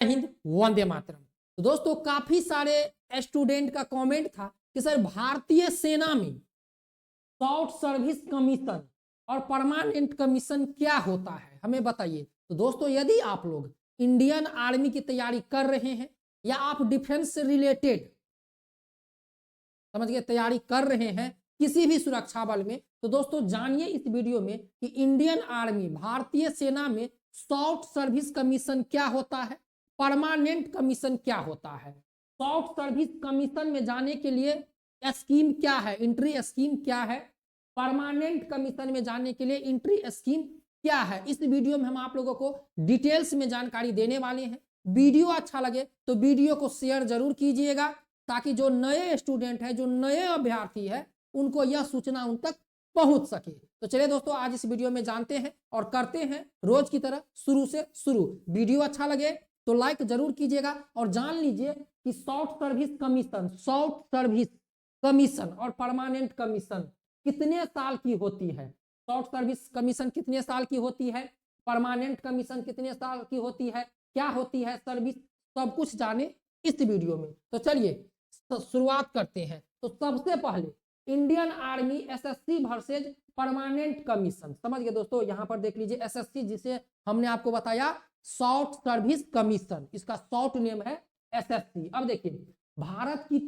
हिंद, वंदे मातरम। तो दोस्तों काफी सारे स्टूडेंट का कमेंट था कि सर भारतीय सेना में शॉर्ट सर्विस कमीशन और परमानेंट कमीशन क्या होता है, हमें बताइए। तो दोस्तों यदि आप लोग इंडियन आर्मी की तैयारी कर रहे हैं या आप डिफेंस से रिलेटेड समझ गए तैयारी कर रहे हैं किसी भी सुरक्षा बल में, तो दोस्तों जानिए इस वीडियो में कि इंडियन आर्मी भारतीय सेना में शॉर्ट सर्विस कमीशन क्या होता है, परमानेंट कमीशन क्या होता है। शॉर्ट सर्विस कमीशन में जाने के लिए स्कीम क्या है, एंट्री स्कीम क्या है, परमानेंट कमीशन में जाने के लिए एंट्री स्कीम क्या है। इस वीडियो में हम आप लोगों को डिटेल्स में जानकारी देने वाले हैं। वीडियो अच्छा लगे तो वीडियो को शेयर जरूर कीजिएगा ताकि जो नए स्टूडेंट है, जो नए अभ्यर्थी है, उनको यह सूचना उन तक पहुंच सके। तो चलिए दोस्तों आज इस वीडियो में जानते हैं और करते हैं रोज की तरह शुरू से शुरू। वीडियो अच्छा लगे तो लाइक जरूर कीजिएगा और जान लीजिए कि short service commission, short service commission और परमानेंट कमीशन कितने साल की होती है। शॉर्ट सर्विस कमीशन कितने साल की होती है, परमानेंट कमीशन कितने साल की होती है, क्या होती है सर्विस, सब कुछ जाने इस वीडियो में। तो चलिए शुरुआत करते हैं। तो सबसे पहले Indian army SSC versus permanent commission, समझ गए दोस्तों। यहां पर देख लीजिए एसएससी जिसे हमने आपको बताया शॉर्ट सर्विस कमीशन, इसका शॉर्ट नेम है एसएससी। अब देखिए भारत की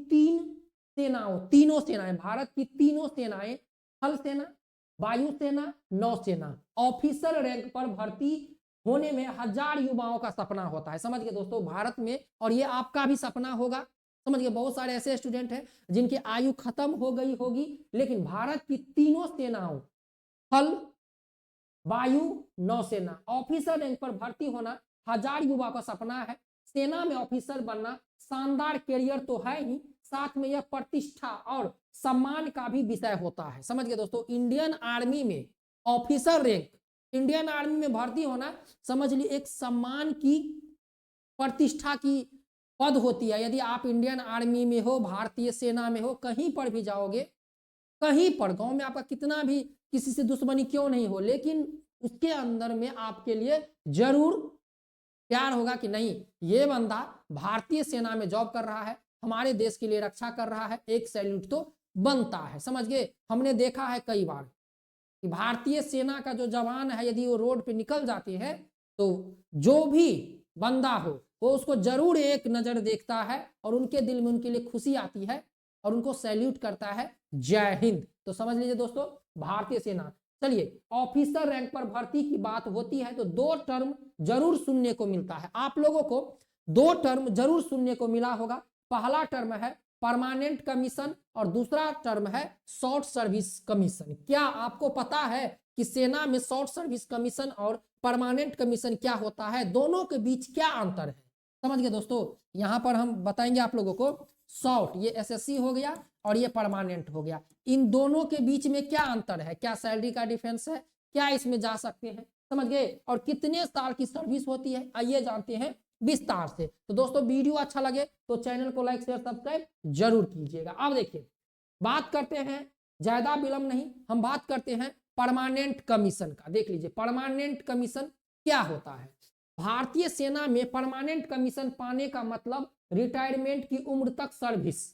तीनों सेनाएं, भारत की तीनों सेनाएं, थल सेना, वायुसेना, नौसेना, ऑफिसर रैंक पर भर्ती होने में 1000 युवाओं का सपना होता है। समझ गए दोस्तों भारत में, और ये आपका भी सपना होगा। समझ गए बहुत सारे ऐसे स्टूडेंट हैं जिनकी आयु खत्म हो गई होगी, लेकिन भारत की तीनों सेनाओं थल, वायु, नौसेना, ऑफिसर रैंक पर भर्ती होना 1000 युवा का सपना है। सेना में ऑफिसर बनना शानदार कैरियर तो है ही, साथ में यह प्रतिष्ठा और सम्मान का भी विषय होता है। समझ गए दोस्तों इंडियन आर्मी में ऑफिसर रैंक, इंडियन आर्मी में भर्ती होना समझ ली एक सम्मान की, प्रतिष्ठा की पद होती है। यदि आप इंडियन आर्मी में हो, भारतीय सेना में हो, कहीं पर भी जाओगे, कहीं पर गांव में आपका कितना भी किसी से दुश्मनी क्यों नहीं हो, लेकिन उसके अंदर में आपके लिए जरूर प्यार होगा कि नहीं ये बंदा भारतीय सेना में जॉब कर रहा है, हमारे देश के लिए रक्षा कर रहा है, एक सैल्यूट तो बनता है। समझ गए, हमने देखा है कई बार कि भारतीय सेना का जो जवान है यदि वो रोड पे निकल जाते हैं तो जो भी बंदा हो वो उसको जरूर एक नजर देखता है और उनके दिल में उनके लिए खुशी आती है और उनको सैल्यूट करता है, जय हिंद। तो समझ लीजिए दोस्तों भारतीय सेना। चलिए ऑफिसर रैंक पर भर्ती की बात होती है तो 2 टर्म जरूर सुनने को मिलता है, आप लोगों को 2 टर्म जरूर सुनने को मिला होगा। पहला टर्म है परमानेंट कमीशन और दूसरा टर्म है शॉर्ट सर्विस कमीशन। क्या आपको पता है कि सेना में शॉर्ट सर्विस कमीशन और परमानेंट कमीशन क्या होता है, दोनों के बीच क्या अंतर है? समझ गए दोस्तों, यहां पर हम बताएंगे आप लोगों को शॉर्ट ये एसएससी हो गया और ये परमानेंट हो गया, इन दोनों के बीच में क्या अंतर है, क्या सैलरी का डिफरेंस है, क्या इसमें जा सकते हैं, समझ गए, और कितने साल की सर्विस होती है, आइए जानते हैं विस्तार से। तो दोस्तों वीडियो अच्छा लगे तो चैनल को लाइक शेयर सब्सक्राइब जरूर कीजिएगा। अब देखिए बात करते हैं, ज्यादा विलंब नहीं, हम बात करते हैं परमानेंट कमीशन का। देख लीजिए परमानेंट कमीशन क्या होता है। भारतीय सेना में परमानेंट कमीशन पाने का मतलब रिटायरमेंट की उम्र तक सर्विस।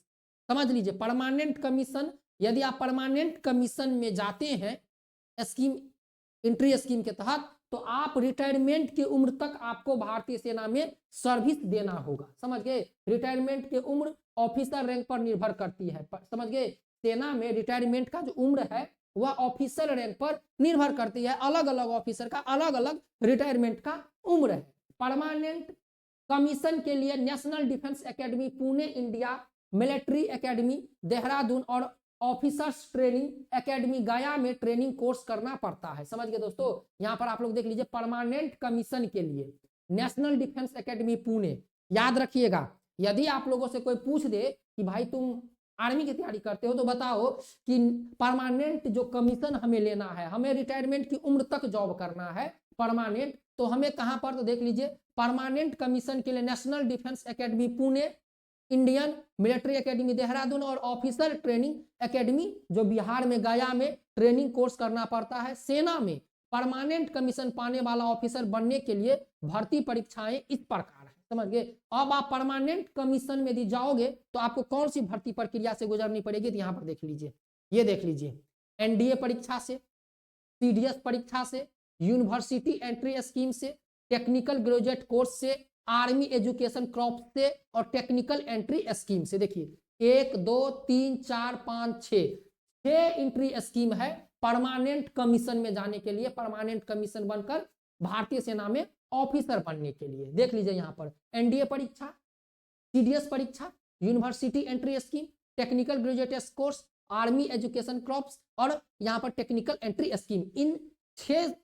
समझ लीजिए परमानेंट कमीशन, यदि आप परमानेंट कमीशन में जाते हैं स्कीम, एंट्री स्कीम के तहत, तो आप रिटायरमेंट की उम्र तक आपको भारतीय सेना में सर्विस देना होगा। समझ गए, रिटायरमेंट की उम्र ऑफिसर रैंक पर निर्भर करती है। समझ गए, सेना में रिटायरमेंट का जो उम्र है वह ऑफिसर रैंक पर निर्भर करती है, अलग अलग ऑफिसर का अलग अलग रिटायरमेंट का उम्र है। परमानेंट कमीशन के लिए national defence academy Pune, India, military academy Dehradun और ऑफिसर्स ट्रेनिंग एकेडमी गया में ट्रेनिंग कोर्स करना पड़ता है। समझ गए दोस्तों, यहां पर आप लोग देख लीजिए परमानेंट कमीशन के लिए नेशनल डिफेंस एकेडमी पुणे, याद रखिएगा। यदि आप लोगों से कोई पूछ दे कि भाई तुम आर्मी की तैयारी करते हो तो बताओ कि परमानेंट जो कमीशन हमें लेना है, हमें रिटायरमेंट की उम्र तक जॉब करना है परमानेंट, तो हमें कहां पर, तो देख लीजिए परमानेंट कमीशन के लिए national defence academy Pune, Indian military academy Dehradun और ऑफिसर ट्रेनिंग एकेडमी जो बिहार में गया में ट्रेनिंग कोर्स करना पड़ता है। सेना में परमानेंट कमीशन पाने वाला ऑफिसर बनने के लिए भर्ती परीक्षाएं इस प्रकार है। समझ गए। अब आप परमानेंट कमीशन में यदि जाओगे तो आपको कौन सी भर्ती प्रक्रिया से गुजरनी पड़ेगी, तो यहाँ पर देख लीजिए, ये देख लीजिए, एनडीए परीक्षा से, सीडीएस परीक्षा से, यूनिवर्सिटी एंट्री स्कीम से, टेक्निकल ग्रेजुएट कोर्स से, आर्मी एजुकेशन क्रॉप से और टेक्निकल एंट्री स्कीम से। देखिए 1 2 3 4 5 6 एंट्री स्कीम है परमानेंट कमीशन में जाने के लिए, परमानेंट कमीशन बनकर भारतीय सेना में ऑफिसर बनने के लिए। देख लीजिए यहाँ पर एनडीए परीक्षा, सीडीएस परीक्षा, university entry scheme, technical graduate course, army education crops और यहाँ पर टेक्निकल एंट्री स्कीम। इन 6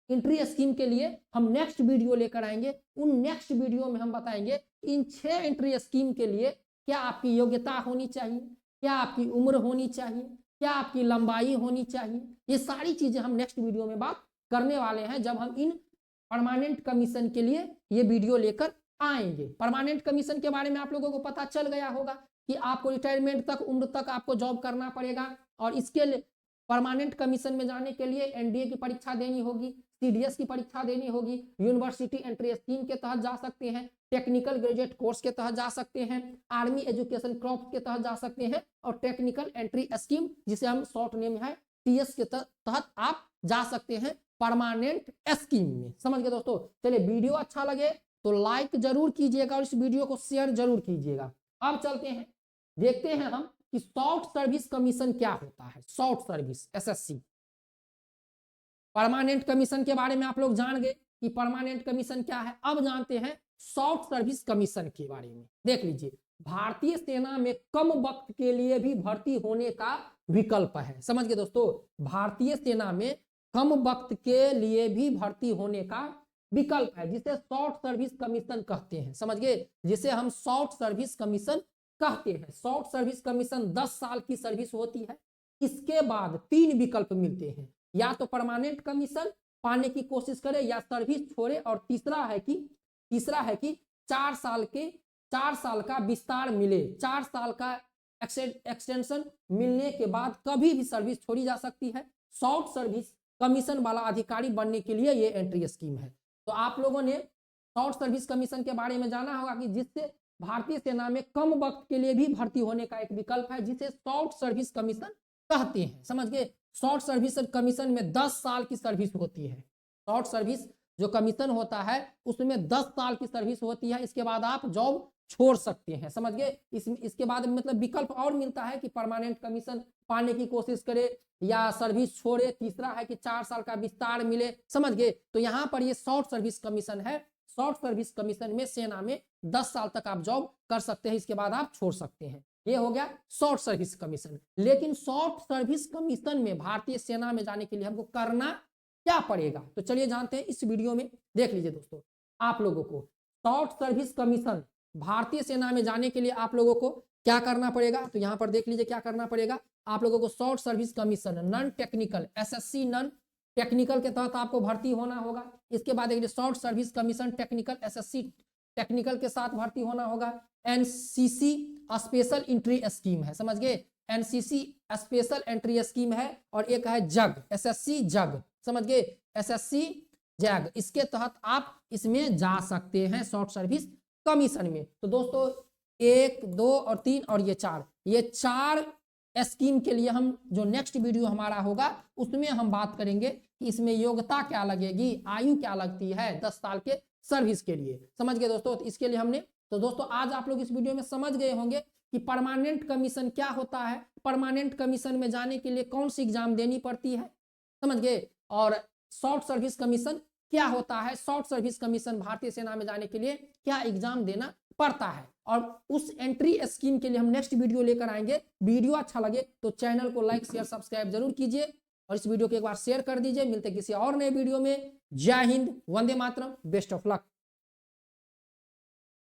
एंट्री स्कीम के लिए हम नेक्स्ट वीडियो लेकर आएंगे। उन नेक्स्ट वीडियो में हम बताएंगे इन 6 एंट्री स्कीम के लिए क्या आपकी योग्यता होनी चाहिए, क्या आपकी उम्र होनी चाहिए, क्या आपकी लंबाई होनी चाहिए। ये सारी चीजें हम नेक्स्ट वीडियो में बात करने वाले हैं जब हम इन परमानेंट कमीशन के लिए ये वीडियो लेकर आएंगे। परमानेंट कमीशन के बारे में आप लोगों को पता चल गया होगा कि आपको रिटायरमेंट तक, उम्र तक आपको जॉब करना पड़ेगा और इसके लिए परमानेंट कमीशन में जाने के लिए एनडीए की परीक्षा देनी होगी, सीडीएस की परीक्षा देनी होगी, यूनिवर्सिटी एंट्री स्कीम के तहत जा सकते हैं, टेक्निकल ग्रेजुएट कोर्स के तहत जा सकते हैं, आर्मी एजुकेशन क्रॉप के तहत जा सकते हैं और टेक्निकल एंट्री स्कीम जिसे हम शॉर्ट नेम है टीएस के तहत आप जा सकते हैं परमानेंट स्कीम में। समझ गए दोस्तों। चलिए वीडियो अच्छा लगे तो लाइक जरूर कीजिएगा और इस वीडियो को शेयर जरूर कीजिएगा। अब चलते हैं, देखते हैं हम कि शॉर्ट सर्विस कमीशन क्या होता है। Short service SSC permanent commission के बारे में आप लोग जान गए कि परमानेंट कमीशन क्या है। अब जानते हैं शॉर्ट सर्विस कमीशन के बारे में। देख लीजिए, भारतीय सेना में कम वक्त के लिए भी भर्ती होने का विकल्प है। समझ गए दोस्तों, भारतीय सेना में कम वक्त के लिए भी भर्ती होने का विकल्प है जिसे शॉर्ट सर्विस कमीशन कहते हैं। समझ गए, जिसे हम शॉर्ट सर्विस कमीशन कहते हैं। शॉर्ट सर्विस कमीशन 10 साल की सर्विस होती है। इसके बाद 3 विकल्प मिलते हैं, या तो परमानेंट कमीशन पाने की कोशिश करे या सर्विस छोड़े, और तीसरा है कि 4 साल का विस्तार मिले, 4 साल का एक्सटेंशन मिलने के बाद कभी भी सर्विस छोड़ी जा सकती है। शॉर्ट सर्विस कमीशन वाला अधिकारी बनने के लिए ये एंट्री स्कीम है। तो आप लोगों ने शॉर्ट सर्विस कमीशन के बारे में जाना होगा कि जिससे भारतीय सेना में कम वक्त के लिए भी भर्ती होने का एक विकल्प है जिसे शॉर्ट सर्विस कमीशन कहते हैं। समझ गए, शॉर्ट सर्विस कमीशन में 10 साल की सर्विस होती है। शॉर्ट सर्विस जो कमीशन होता है उसमें 10 साल की सर्विस होती है। इसके बाद आप जॉब छोड़ सकते हैं। समझ गए, इसके बाद मतलब विकल्प और मिलता है कि परमानेंट कमीशन पाने की कोशिश करे या सर्विस छोड़े, तीसरा है कि 4 साल का विस्तार मिले। समझ गए, तो यहाँ पर ये शॉर्ट सर्विस कमीशन है। शॉर्ट सर्विस कमीशन में सेना में 10 साल तक आप जॉब कर सकते हैं, इसके बाद आप छोड़ सकते हैं। ये हो गया शॉर्ट सर्विस कमीशन। लेकिन शॉर्ट सर्विस कमीशन में भारतीय सेना में जाने के लिए हमको करना क्या पड़ेगा, तो चलिए जानते हैं इस वीडियो में। देख लीजिए दोस्तों, आप लोगों को शॉर्ट सर्विस कमीशन भारतीय सेना में जाने के लिए आप लोगों को क्या करना पड़ेगा, तो यहाँ पर देख लीजिए क्या करना पड़ेगा। आप लोगों को short service commission non technical SSC non technical के तहत आपको भर्ती होना होगा। इसके बाद एक short service commission technical SSC technical के साथ भर्ती होना होगा। एनसीसी स्पेशल एंट्री स्कीम है। समझ गए, एनसीसी स्पेशल एंट्री स्कीम है और एक है जग एसएससी जग। समझ गए, एसएससी जग, इसके तहत आप इसमें जा सकते हैं शॉर्ट सर्विस कमीशन में। तो दोस्तों 1 2 और 3 और ये 4, ये 4 स्कीम के लिए हम जो नेक्स्ट वीडियो हमारा होगा उसमें हम बात करेंगे कि इसमें योग्यता क्या लगेगी, आयु क्या लगती है 10 साल के सर्विस के लिए। समझ गए दोस्तों, तो इसके लिए हमने, तो दोस्तों आज आप लोग इस वीडियो में समझ गए होंगे कि परमानेंट कमीशन क्या होता है, परमानेंट कमीशन में जाने के लिए कौन सी एग्जाम देनी पड़ती है। समझ गए, और शॉर्ट सर्विस कमीशन क्या होता है, शॉर्ट सर्विस कमीशन भारतीय सेना में जाने के लिए क्या एग्जाम देना पड़ता है, और उस एंट्री स्कीम के लिए हम नेक्स्ट वीडियो लेकर आएंगे। वीडियो अच्छा लगे तो चैनल को लाइक शेयर सब्सक्राइब जरूर कीजिए और इस वीडियो को एक बार शेयर कर दीजिए। मिलते किसी और नए वीडियो में। जय Hind, Vande Mataram, best of luck.